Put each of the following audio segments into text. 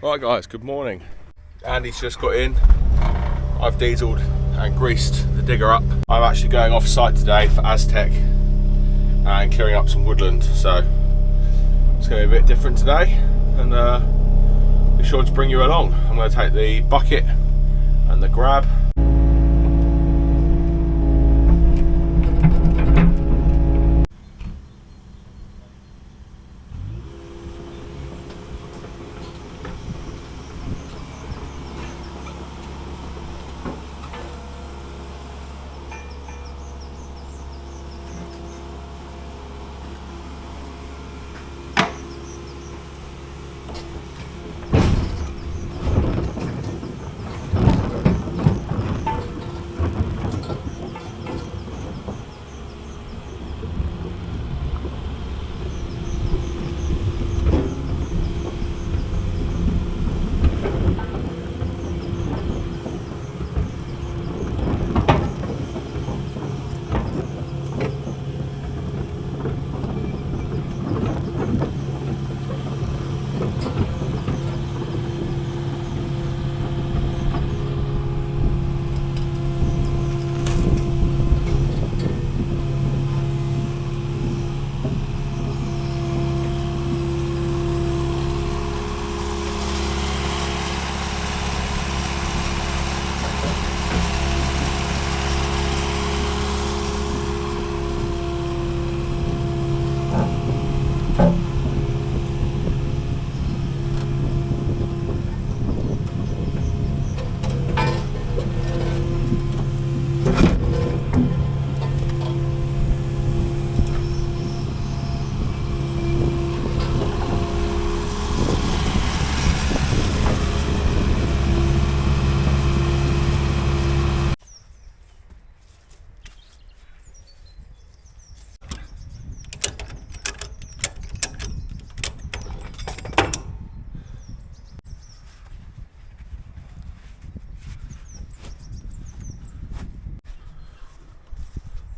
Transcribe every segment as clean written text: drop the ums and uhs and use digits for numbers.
Right guys, good morning. Andy's just got in. I've dieselled and greased the digger up. I'm actually going off site today for Aztec and clearing up some woodland, so it's going to be a bit different today, and be sure to bring you along. I'm going to take the bucket and the grab.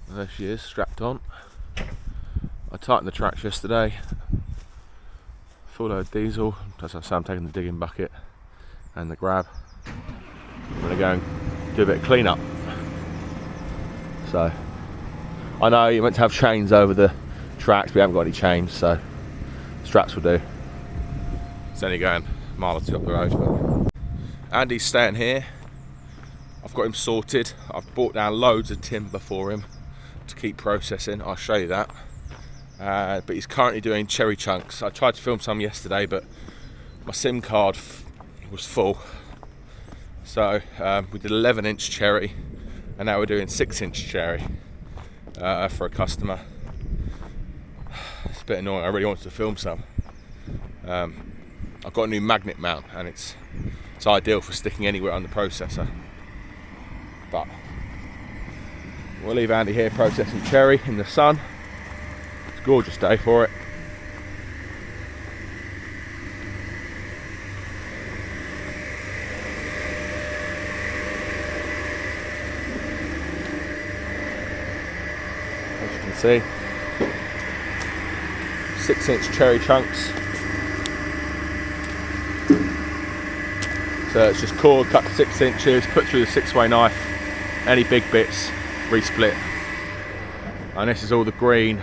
There she is, strapped on. I tightened the tracks yesterday. Full load of diesel. As I say, I'm taking the digging bucket and the grab. I'm going to go and do a bit of clean up. So, I know you're meant to have chains over the tracks, but we haven't got any chains, so straps will do. It's only going a mile or two up the road. But Andy's staying here. I've got him sorted. I've brought down loads of timber for him to keep processing. I'll show you that. But he's currently doing cherry chunks. I tried to film some yesterday, but my SIM card was full. So we did 11-inch cherry, and now we're doing 6-inch cherry for a customer. It's a bit annoying. I really wanted to film some. I've got a new magnet mount, and it's ideal for sticking anywhere on the processor. But we'll leave Andy here processing cherry in the sun. It's a gorgeous day for it. As you can see, 6-inch cherry chunks. So it's just cord cut to 6 inches, put through the 6-way knife. Any big bits, resplit. And this is all the green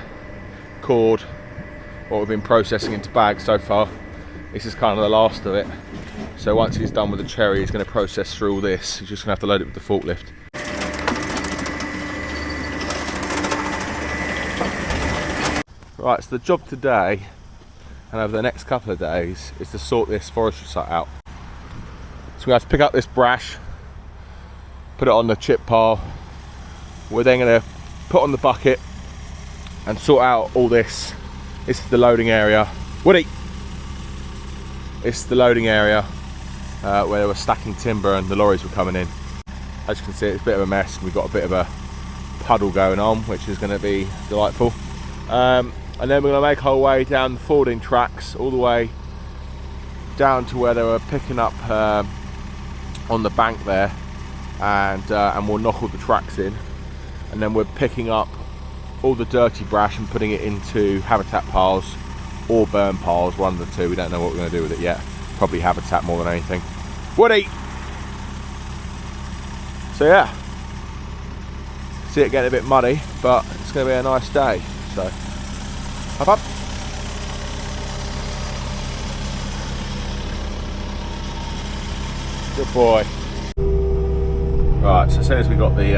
cord, what we've been processing into bags so far. This is kind of the last of it. So once he's done with the cherry, he's going to process through all this. He's just going to have to load it with the forklift. Right, so the job today and over the next couple of days is to sort this forestry site out. So we have to pick up this brash, put it on the chip pile. We're then going to put on the bucket and sort out all this. This is the loading area. Woody! This is the loading area where they were stacking timber and the lorries were coming in. As you can see, it's a bit of a mess. We've got a bit of a puddle going on, which is going to be delightful. And then we're going to make our way down the forwarding tracks all the way down to where they were picking up on the bank there, and we'll knock all the tracks in, and then we're picking up all the dirty brash and putting it into habitat piles or burn piles, one of the two. We don't know what we're going to do with it yet. Probably habitat more than anything. Woody! So yeah, see it getting a bit muddy, but it's going to be a nice day. So, hop up. Good boy. Right, so as soon as we got the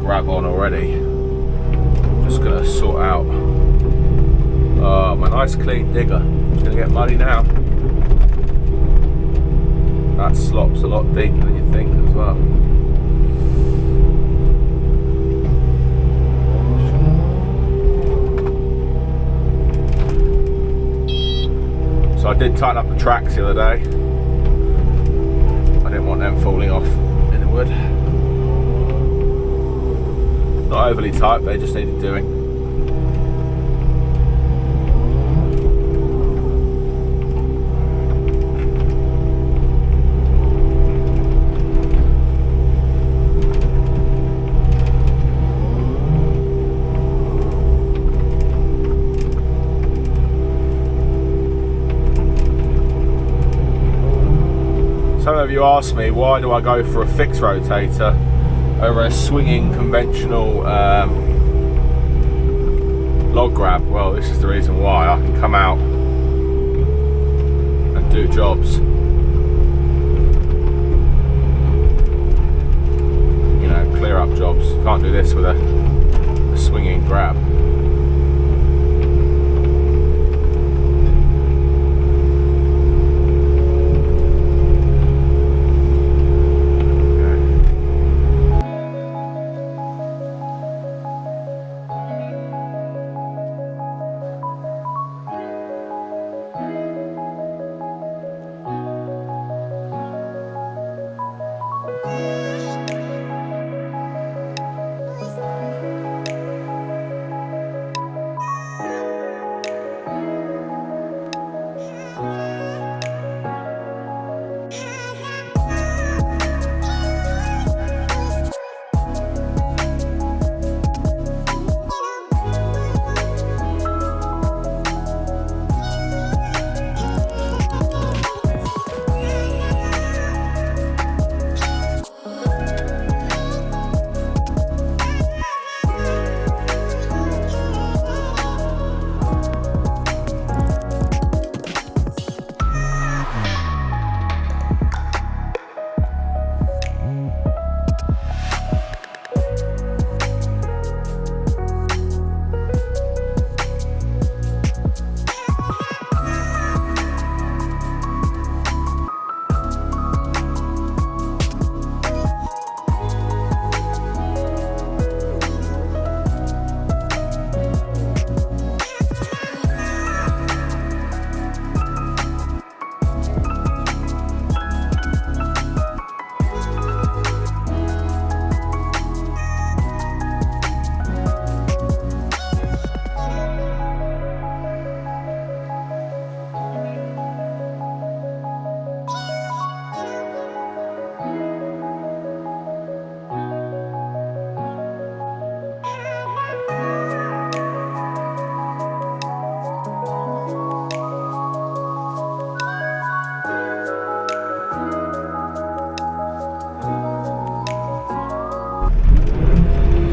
grab on already, I'm just going to sort out my nice clean digger. It's going to get muddy now. That slops a lot deeper than you think as well. So I did tighten up the tracks the other day. I didn't want them falling off in the wood. Not overly tight, they just needed doing. Some of you ask me, why do I go for a fixed rotator over a swinging conventional log grab? Well, this is the reason why. I can come out and do jobs. You know, clear up jobs. Can't do this with a swinging grab.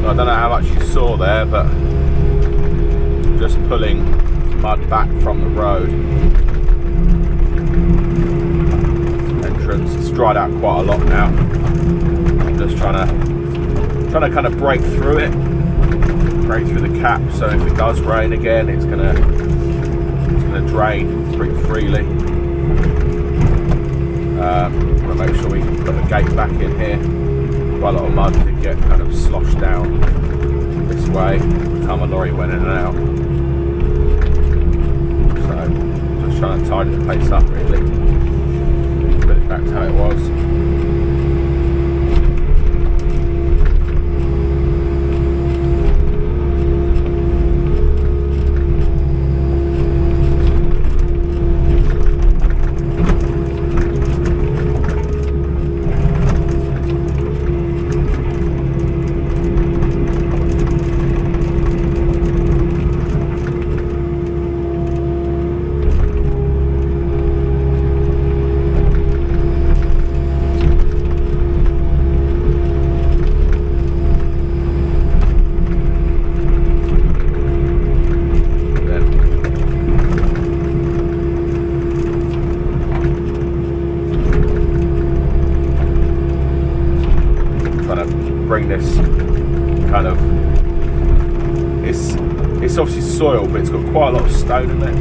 I don't know how much you saw there, but just pulling mud back from the road entrance. It's dried out quite a lot now. I'm just trying to kind of break through it, break through the cap, so if it does rain again, it's gonna drain pretty freely. Want to make sure we can put the gate back in here. Quite a lot of mud did get kind of sloshed down this way by the time my lorry went in and out. So just trying to tidy the place up really, put it back to how it was. bring this kind of, it's obviously soil, but it's got quite a lot of stone in it,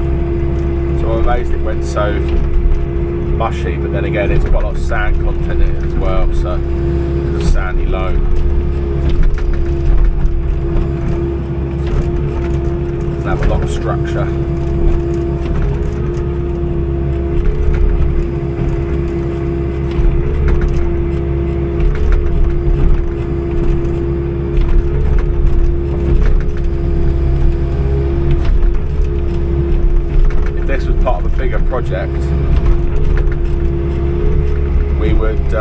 so I'm amazed it went so mushy. But then again, it's quite a lot of sand content in it as well, so it's a sandy loam. Doesn't have a lot of structure. Bigger project, we would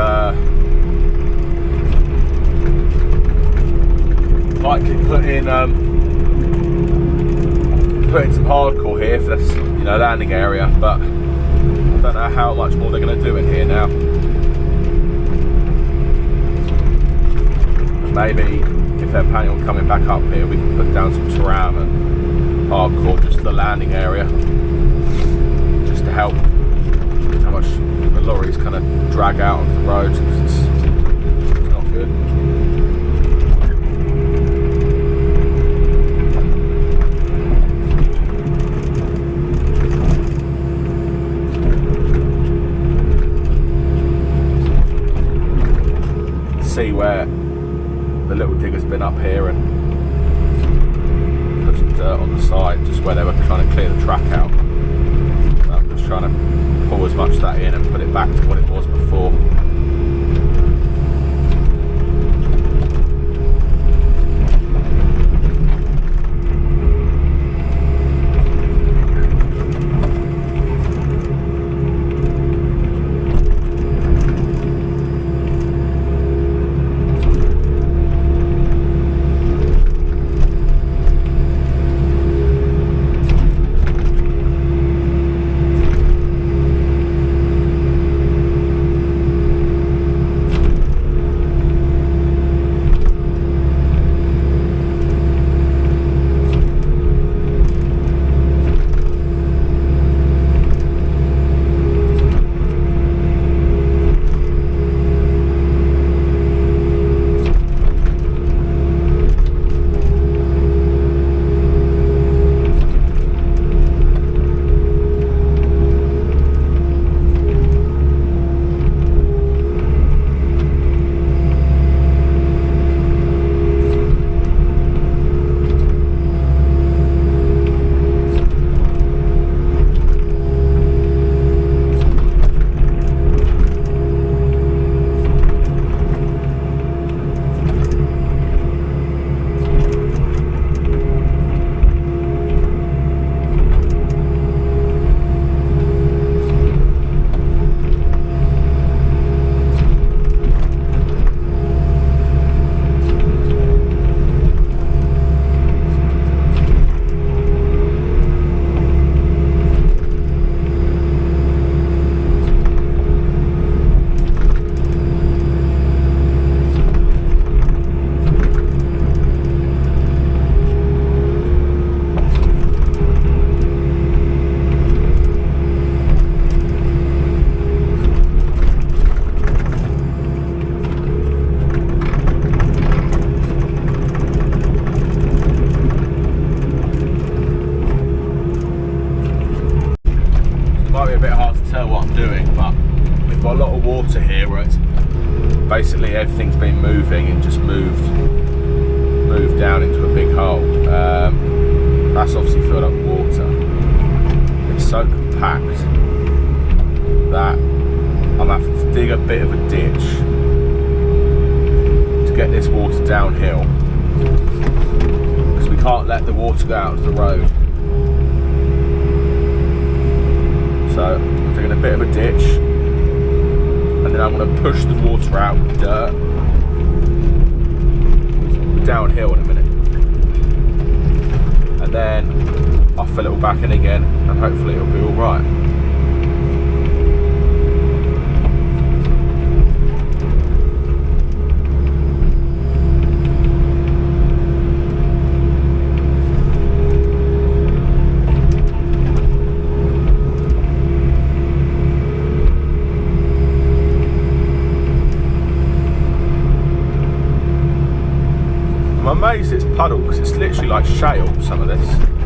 likely put in some hardcore here for this, landing area, but I don't know how much more they're going to do in here now. Maybe if they're planning on coming back up here, we can put down some Taram and hardcore just for the landing area, to help how much the lorries kind of drag out onto the roads, because it's not good. See where the little digger's been up here and put some dirt on the side, just where they were trying to clear the track out. Trying to pull as much of that in and put it back to what it was before. water here where it's basically everything's been moving and just moved down into a big hole. That's obviously filled up with water. It's so compact that I'm having to dig a bit of a ditch to get this water downhill, because we can't let the water go out to the road. So I'm digging a bit of a ditch, and then I'm going to push the water out with dirt downhill in a minute, and then I'll fill it all back in again, and hopefully it'll be all right. amazed it's puddle because it's literally like shale, some of this.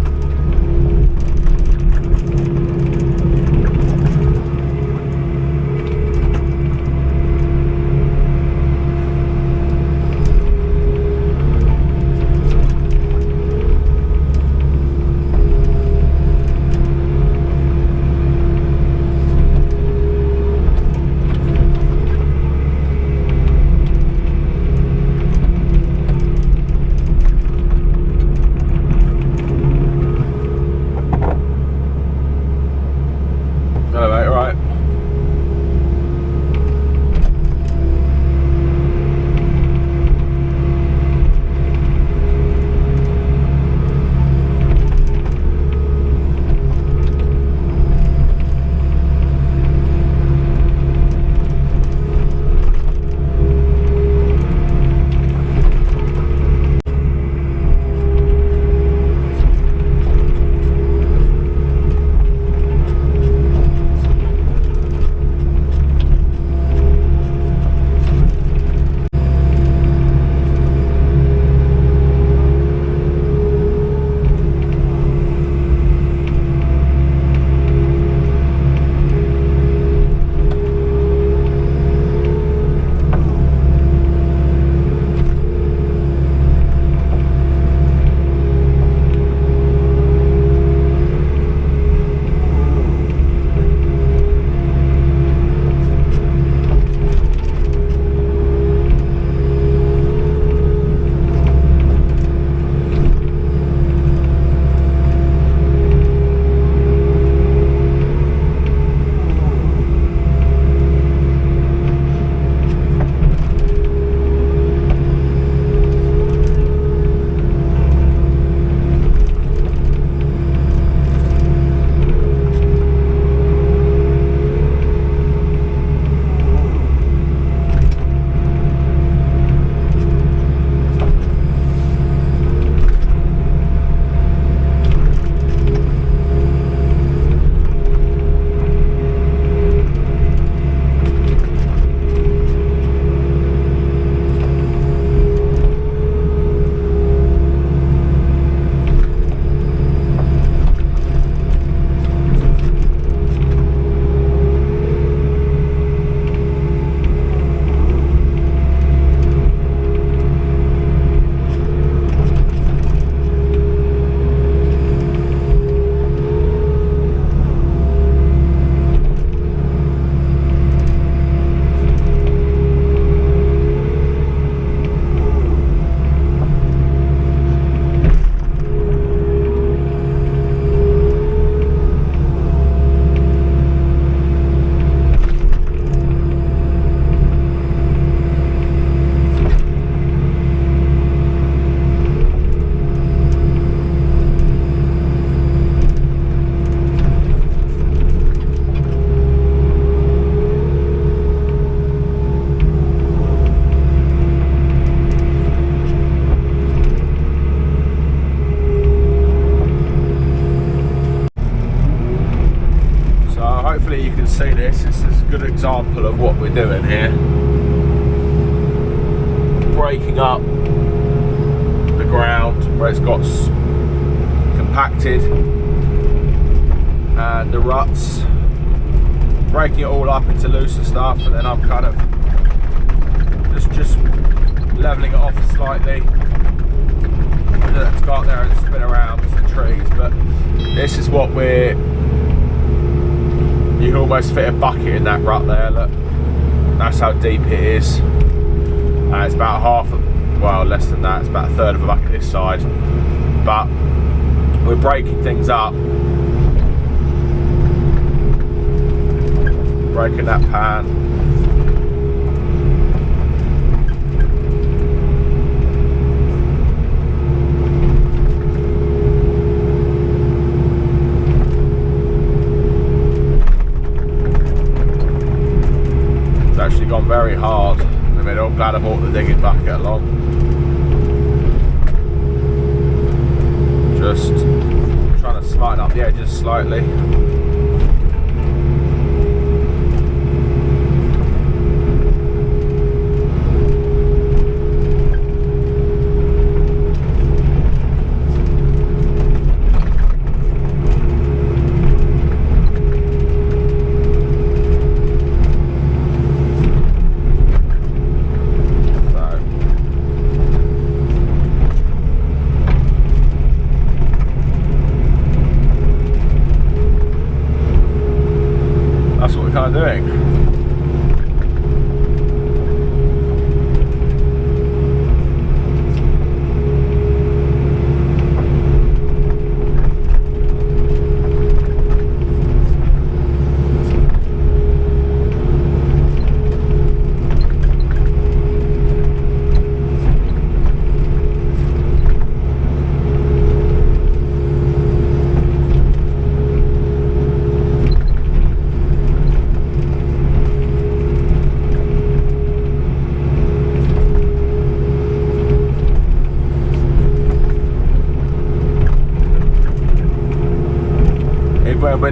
hopefully you can see this. This is a good example of what we're doing here. Breaking up the ground where it's got compacted and the ruts, breaking it all up into looser stuff, and then I'm kind of just leveling it off slightly. Let's go out there and spin around with the trees, but this is what you can almost fit a bucket in that rut there, look. That's how deep it is. It's about well, less than that, it's about a third of a bucket this side. But we're breaking things up. Breaking that pan. Actually gone very hard in the middle. Glad I brought the digging bucket along. Just trying to smarten up the edges slightly.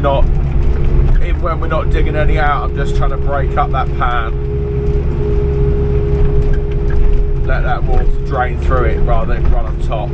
think. Even when we're not digging any out, I'm just trying to break up that pan, let that water drain through it rather than run on top.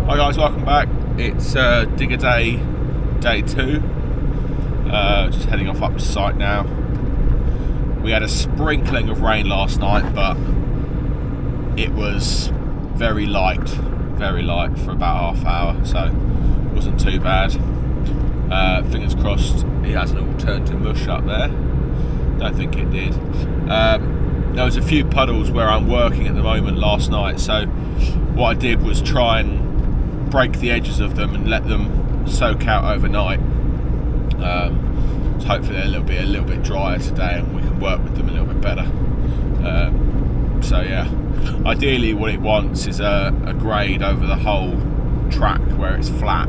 Hi guys, welcome back. It's digger day 2. Just heading off up to site now. We had a sprinkling of rain last night, but it was very light for about half hour, so it wasn't too bad. Fingers crossed it hasn't all turned to mush up there. Don't think it did. There was a few puddles where I'm working at the moment last night, so what I did was try and break the edges of them and let them soak out overnight. So hopefully they're a little bit drier today and we can work with them a little bit better. So yeah, ideally what it wants is a grade over the whole track where it's flat,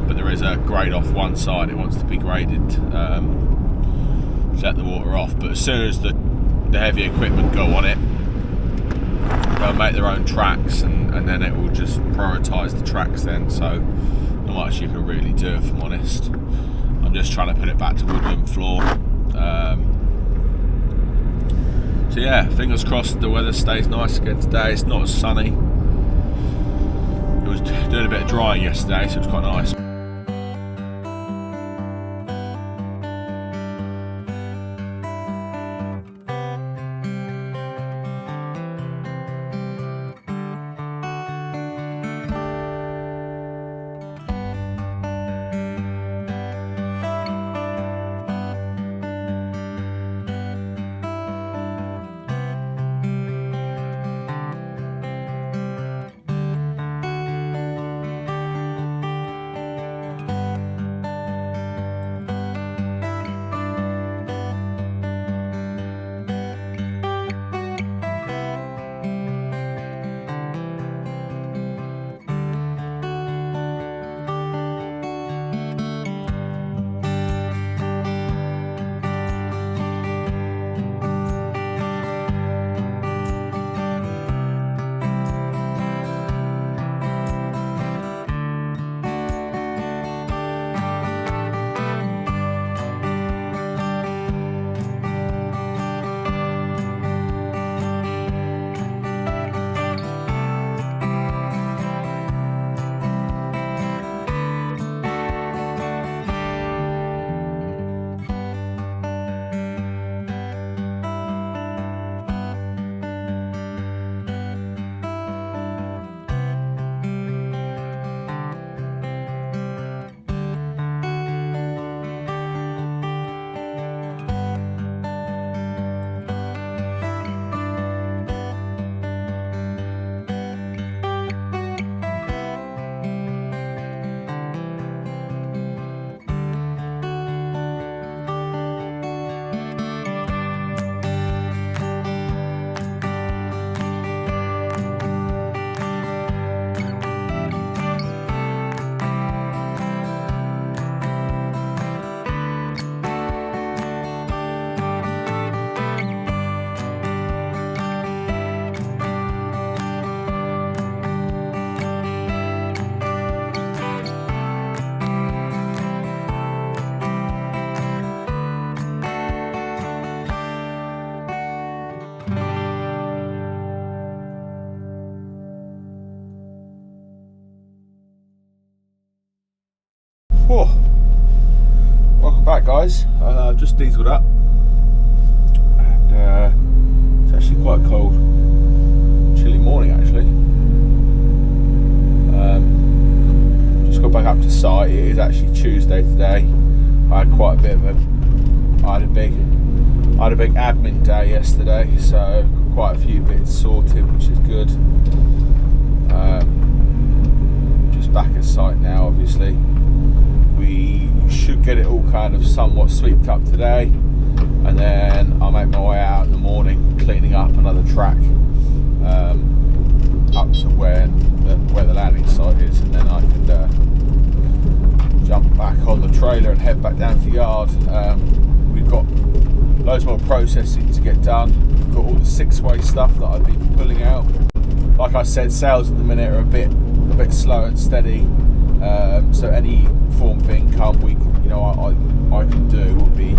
but there is a grade off one side. It wants to be graded to let the water off, but as soon as the heavy equipment go on it, they'll make their own tracks, and then it will just prioritise the tracks then, so not much you can really do, if I'm honest. I'm just trying to put it back to woodland floor. So yeah, fingers crossed the weather stays nice again today. It's not as sunny. It was doing a bit of drying yesterday, so it was quite nice. Whoa. Welcome back, guys. I've just dieseled up, and it's actually quite cold, chilly morning actually. Just got back up to site. It is actually Tuesday today. I had quite a bit of I had a big admin day yesterday, so got quite a few bits sorted, which is good. Just back at site now, obviously. We should get it all kind of somewhat sweeped up today, and then I'll make my way out in the morning cleaning up another track up to where the landing site is, and then I can jump back on the trailer and head back down to the yard. We've got loads more processing to get done. We've got all the six-way stuff that I've been pulling out. Like I said, sales at the minute are a bit slow and steady. So any form of income I can do will be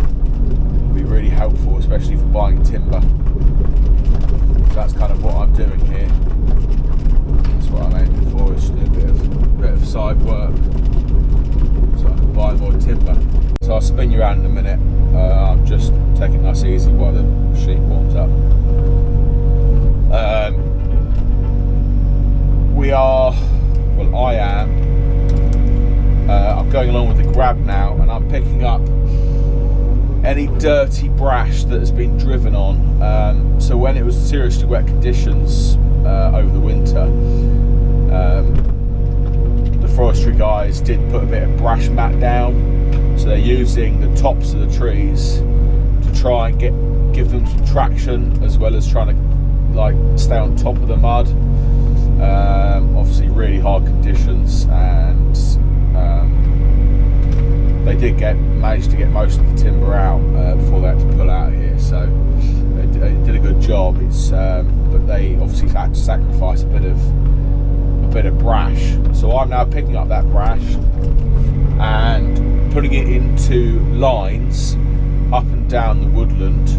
really helpful, especially for buying timber. So that's kind of what I'm doing here. That's what I'm aiming for, is to do a bit of side work so I can buy more timber. So I'll spin you around any dirty brash that has been driven on. So when it was seriously wet conditions over the winter, the forestry guys did put a bit of brash mat down. So they're using the tops of the trees to try and give them some traction, as well as trying to like stay on top of the mud. Obviously really hard conditions, and they did manage to get most of the timber out before they had to pull out of here, so they did a good job. But they obviously had to sacrifice a bit of brash. So I'm now picking up that brash and putting it into lines up and down the woodland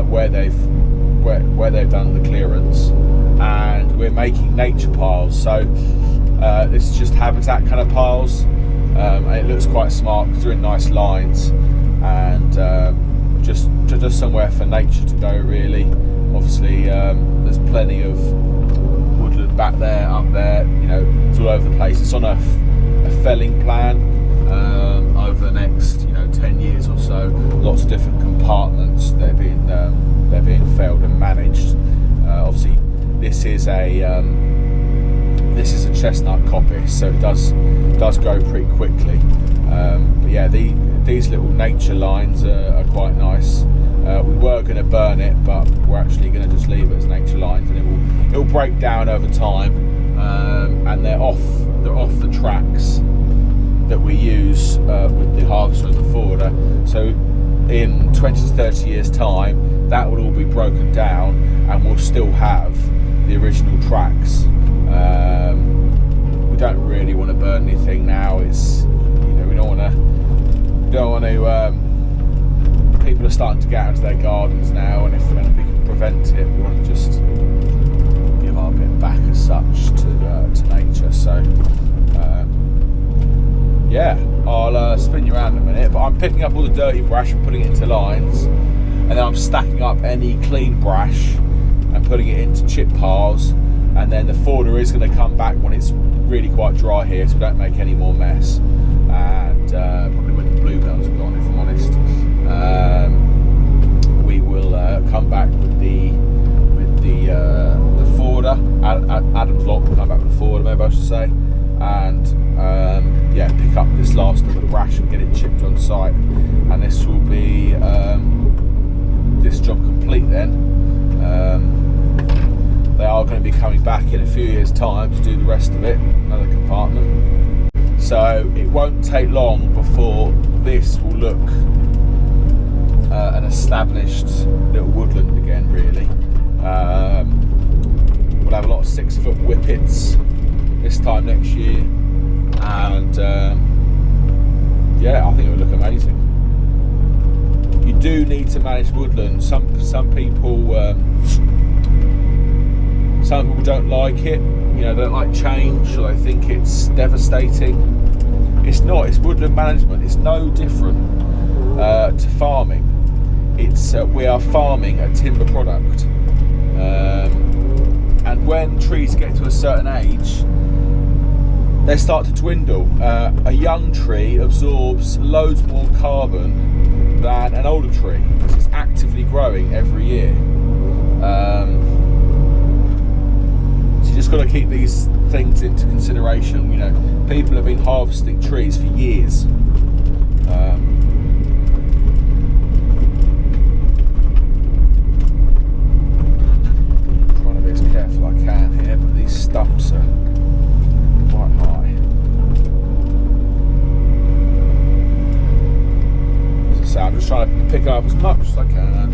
where they've done the clearance, and we're making nature piles. So this is just habitat kind of piles, and it looks quite smart because they're in nice lines, and just somewhere for nature to go, really. Obviously there's plenty of woodland back there, up there, it's all over the place. It's on a felling plan over the next 10 years or so. Lots of different compartments. They're being felled and managed. Obviously this is a chestnut coppice, so it does grow pretty quickly. But yeah, these little nature lines are quite nice. We were going to burn it, but we're actually going to just leave it as nature lines, and it will break down over time. And they're off the tracks that we use with the harvester and the forwarder. So in 20 to 30 years time, that will all be broken down, and we'll still have the original tracks. We don't really want to burn anything now. It's we don't want to. People are starting to get out into their gardens now, and if we can prevent it, we want to just give our bit back as such to nature. So yeah, I'll spin you around in a minute, but I'm picking up all the dirty brash and putting it into lines, and then I'm stacking up any clean brash and putting it into chip piles, and then the forwarder is going to come back when it's really quite dry here, so we don't make any more mess. And probably when the bluebells are gone, if I'm honest, we will come back with the forwarder. Adam's lot will come back with the forwarder, maybe I should say, and yeah, pick up this last of the brash and get it chipped on site, and this will be this job complete then. They are going to be coming back in a few years' time to do the rest of it, another compartment. So it won't take long before this will look an established little woodland again, really. We'll have a lot of 6-foot whippets this time next year, and yeah, I think it will look amazing. You do need to manage woodland. Some people don't like it. They don't like change, or they think it's devastating. It's not. It's woodland management. It's no different to farming. We are farming a timber product, and when trees get to a certain age, they start to dwindle. A young tree absorbs loads more carbon than an older tree because it's actively growing every year. So you just got to keep these things into consideration. People have been harvesting trees for years. Trying to be as careful I can here, but these stumps are quite high. As I say, I'm just trying to pick up as much as I can,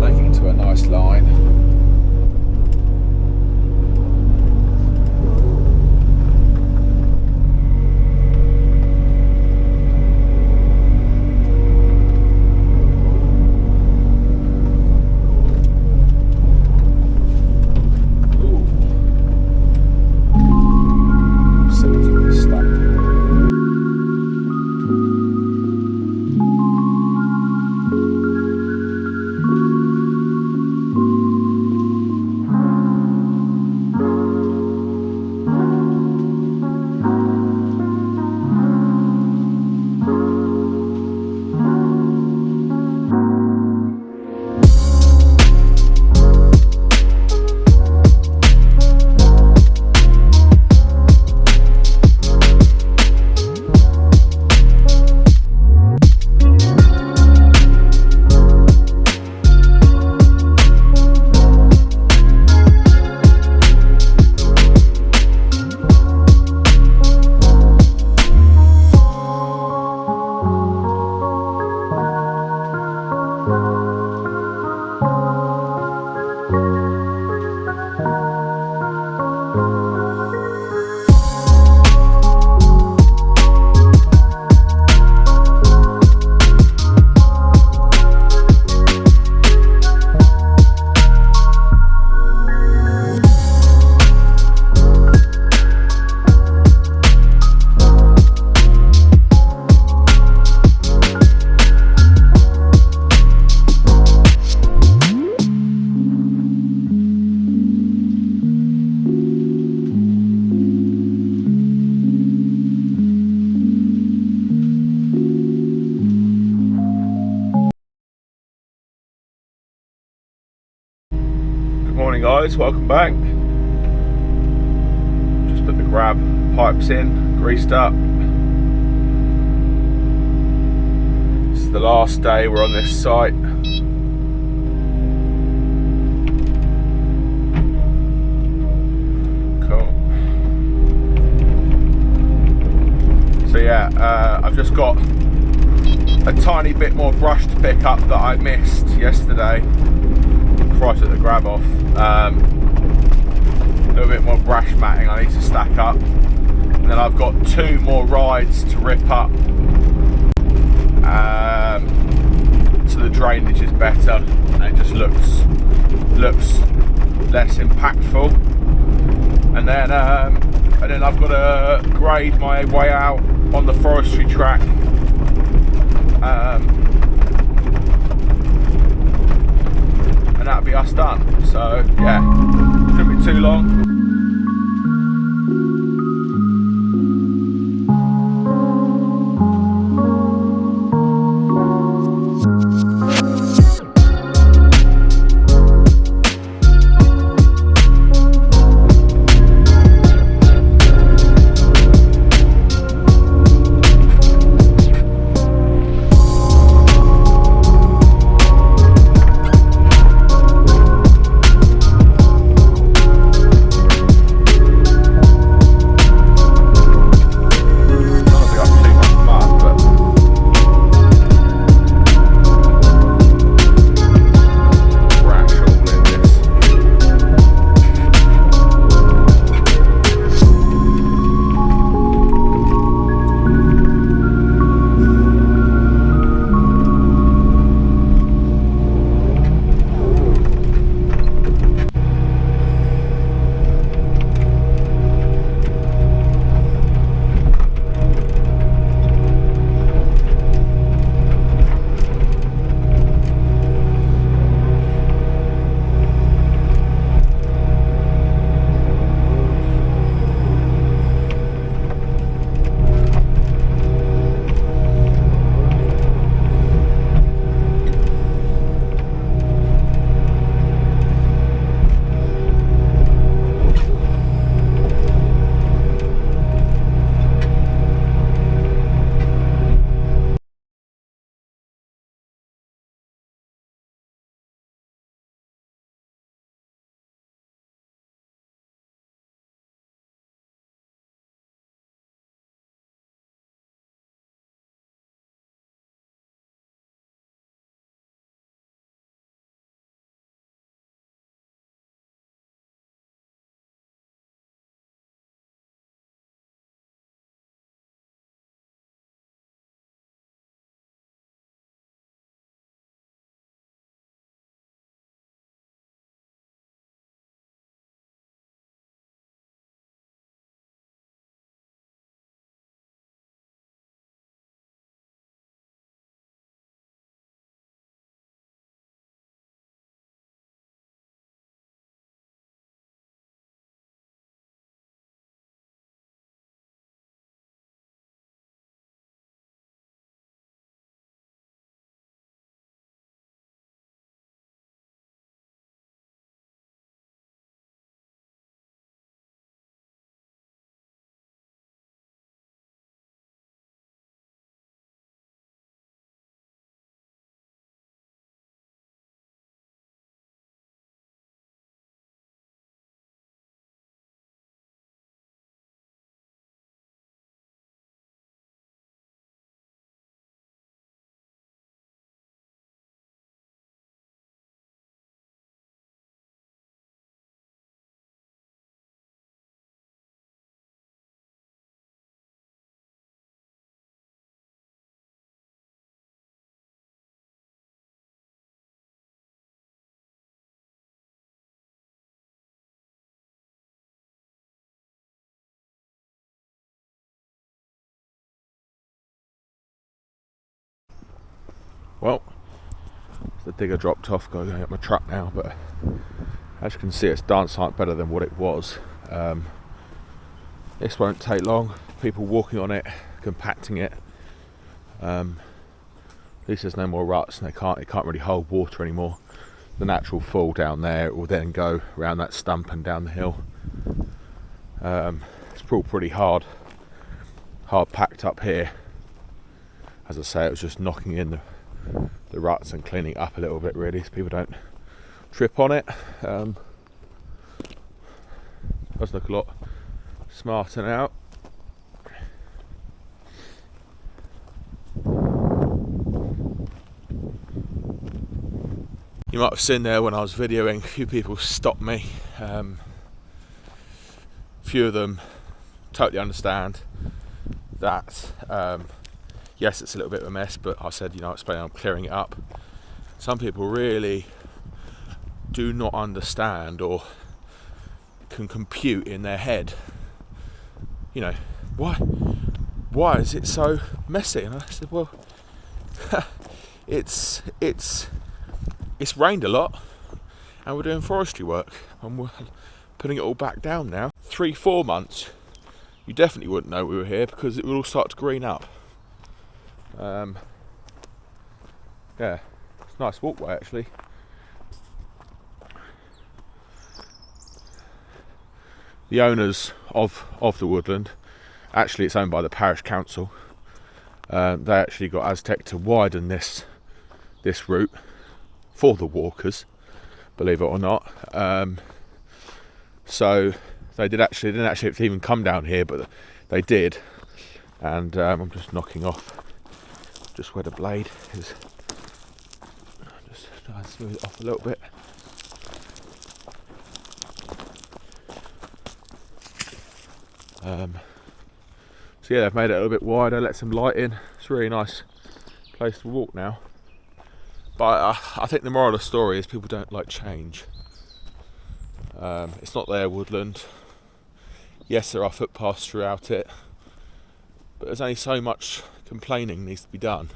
make it into a nice line. Morning guys, welcome back. Just put the grab pipes in, greased up. This is the last day we're on this site. Cool. So yeah, I've just got a tiny bit more brush to pick up that I missed yesterday before I took the grab off. A little bit more brash matting I need to stack up, and then I've got 2 more rides to rip up, so the drainage is better and it just looks less impactful. And then I've got to grade my way out on the forestry track. And that'll be us done. So yeah, shouldn't be too long. Well, the digger dropped off, going up my truck now, but as you can see, it's done something better than what it was. This won't take long. People walking on it, compacting it. At least there's no more ruts, and it can't really hold water anymore. the natural fall down there. It will then go around that stump and down the hill. It's all pretty hard packed up here. As I say, it was just knocking in the ruts and cleaning it up a little bit really, so people don't trip on it. Does look a lot smarter now. You might have seen there when I was videoing, a few people stopped me. A few of them totally understand that yes, it's a little bit of a mess, but I said, explain I'm clearing it up. Some people really do not understand or can compute in their head, why is it so messy? And I said, well, it's rained a lot and we're doing forestry work and we're putting it all back down now. 3-4 months you definitely wouldn't know we were here because it would all start to green up. Yeah, it's a nice walkway actually. The owners of the woodland, actually it's owned by the parish council. They actually got Aztec to widen this route for the walkers, believe it or not. So they didn't actually have to even come down here, but they did. And I'm just knocking off just where the blade is. Just try and smooth it off a little bit. So yeah, they've made it a little bit wider, let some light in. It's a really nice place to walk now. But I think the moral of the story is people don't like change. It's not their woodland. Yes, there are footpaths throughout it, but there's only so much complaining needs to be done.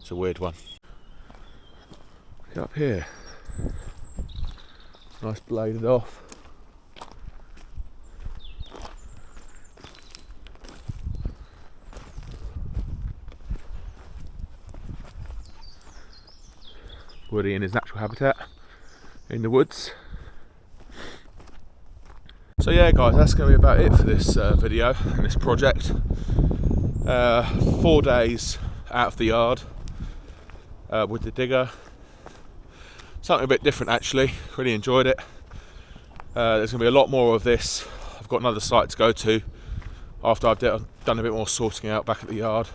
It's a weird one. Get up here. Nice bladed off. Woody in his natural habitat in the woods. So yeah guys, that's going to be about it for this video and this project. 4 days out of the yard with the digger. Something a bit different actually, really enjoyed it. There's going to be a lot more of this. I've got another site to go to after I've done a bit more sorting out back at the yard.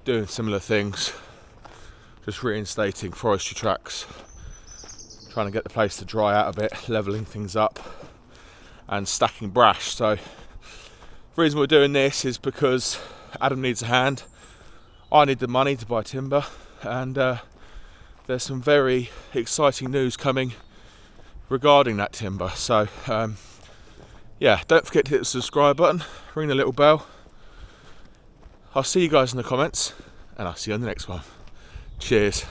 Doing similar things. Just reinstating forestry tracks, trying to get the place to dry out a bit, levelling things up and stacking brash. So the reason we're doing this is because Adam needs a hand, I need the money to buy timber, and there's some very exciting news coming regarding that timber. So yeah, don't forget to hit the subscribe button, ring the little bell. I'll see you guys in the comments and I'll see you on the next one. Cheers.